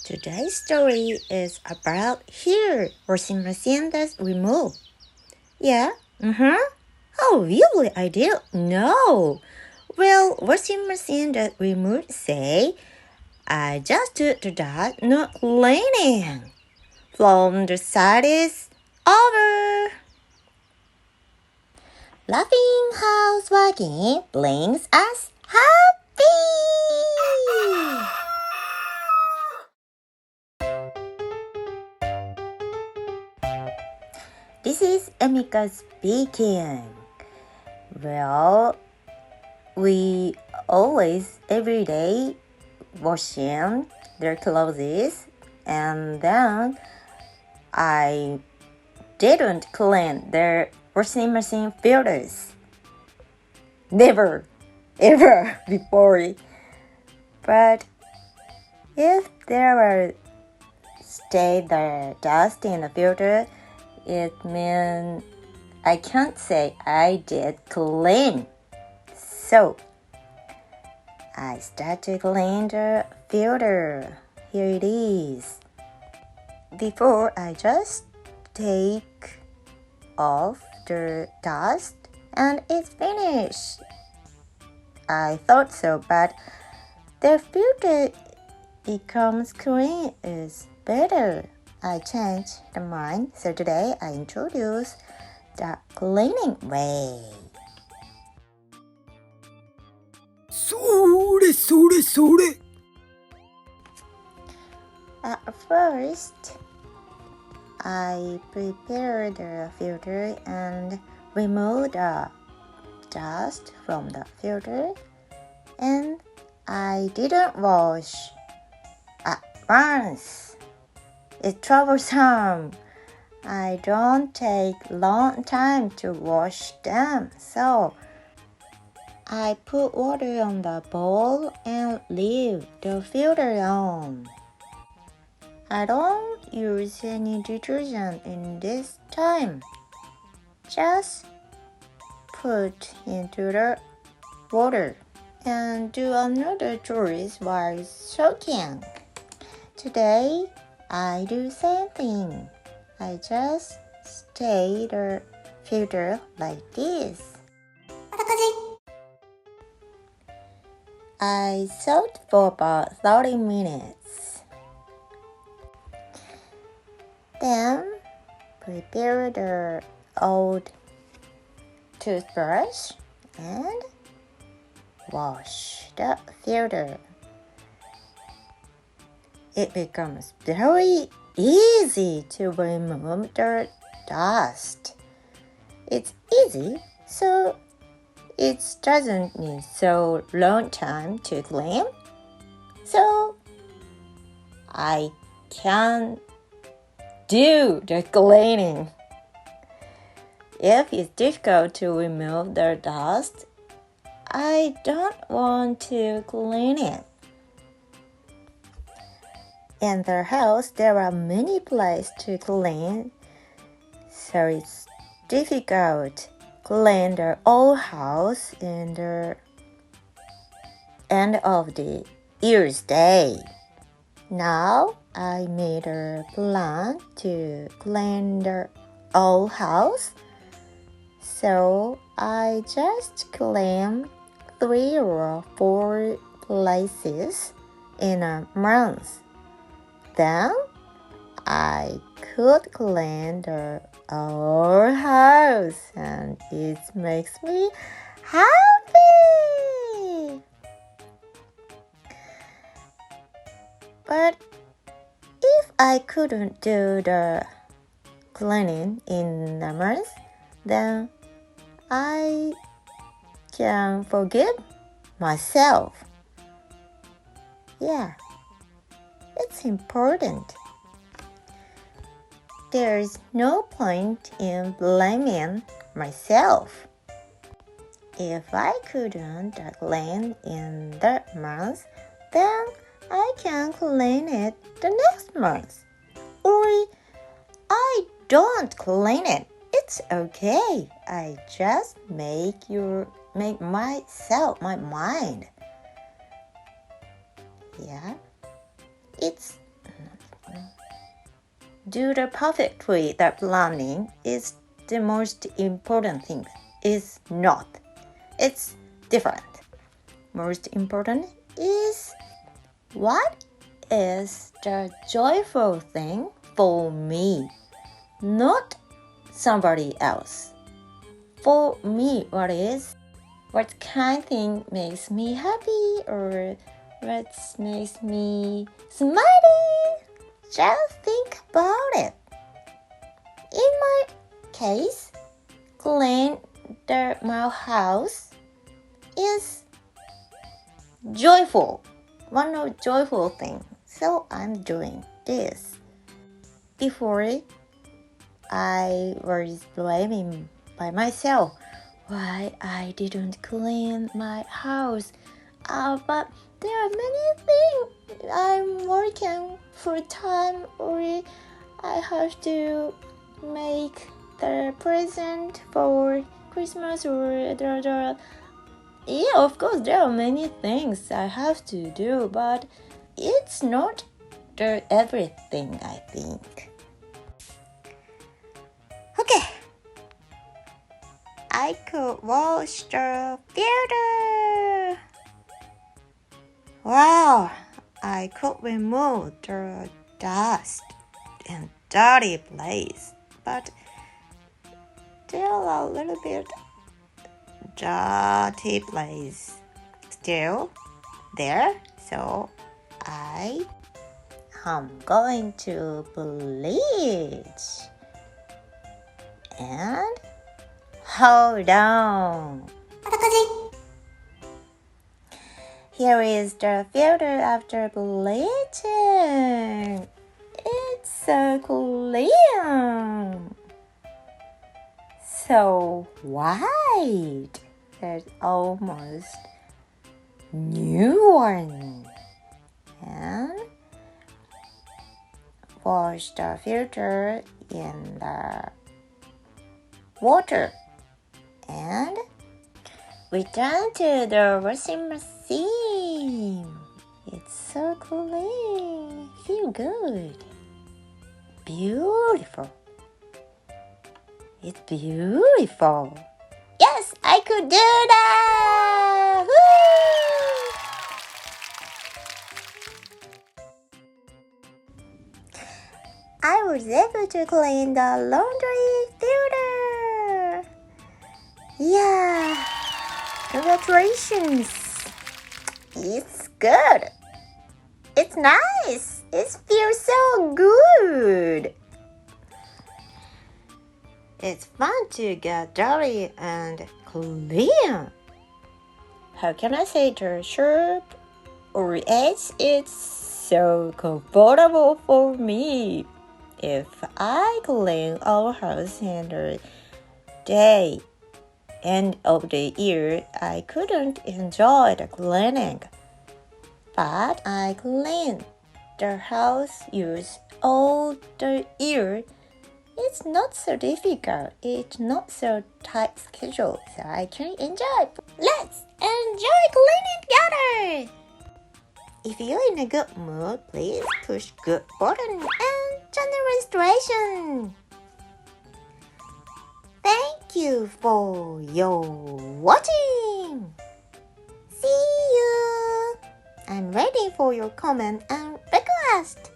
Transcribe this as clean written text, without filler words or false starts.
Today's story is about here, washing machine does remove. Yeah? Oh, really? I didn't know. Well, washing machine that remove say, I just did that, not cleaning. From the side is over. Laughing housewife brings us happy. This is Emika speaking. Well, we always, every day, washing their clothes, and then I didn't clean their washing machine filters. Never, ever before. But if there were stay the dust in the filter, it means I can't say I did clean. So, I start to clean the filter. Here it is. Before I just take off the dust and it's finished. I thought so, but the filter becomes clean is better. I changed the mind, so today I introduce the cleaning way. それそれそれ At first, I prepare the filter and remove the dust from the filter, and I didn't wash at once. It's troublesome. I don't take long time to wash them, so I put water on the bowl and leave the filter on. I don't use any detergent in this time. Just put into the water and do another chores while soaking. Today, I do same thing. I just stay the filter like this. I soaked for about 30 minutes. Then prepare the old toothbrush and wash the filter. It becomes very easy to remove the dust. It's easy, so it doesn't need so long time to clean. So I can do the cleaning. If it's difficult to remove the dust, I don't want to clean it. In the house, there are many places to clean, so it's difficult clean the whole house in the end of the year's day. Now I made a plan to clean the whole house, so I just clean 3 or 4 places in a month. Then I could clean the whole house, and it makes me happy. But if I couldn't do the cleaning in a month, then I can forgive myself. Yeah, it's important. There's no point in blaming myself. If I couldn't clean in the month, then I can clean it the next month. Or I don't clean it. It's okay. I just make myself my mind. Yeah, it's do the perfectly the planning is the most important thing. It's not. It's different. Most important is what is the joyful thing for me, not somebody else. For me, what kind of thing makes me happy or what makes me smiley? Just think about it. In my case, clean my house is joyful. One of joyful things. So I'm doing this. Before, I was blaming by myself why I didn't clean my house. But there are many things. I'm working full time, or I have to make the present for Christmas, or yeah, of course, there are many things I have to do, but it's not the everything, I think. Okay. I could watch the theater. Wow, I could remove the dust and dirty place, but there are a little bit dirty place still there, so I am going to bleach and hold on. Here is the filter after bleaching. It's so clean. So white. There's almost new one. And wash the filter in the water. And return to the washing machine. It's so clean. Feel good. Beautiful. It's beautiful. Yes, I could do that. Woo! I was able to clean the laundry filter. Yeah. Congratulations. It's good. It's nice. It feels so good. It's fun to get dirty and clean. How can I say the sharp or edge? It's so comfortable for me. If I clean our house in the day, end of the year, I couldn't enjoy the cleaning. But I clean the house use all the year. It's not so difficult. It's not so tight schedule, so I can enjoy. Let's enjoy cleaning together. If you're in a good mood, please push good button and channel registration. Thank you for your watching. See you. I'm waiting for your comment and request.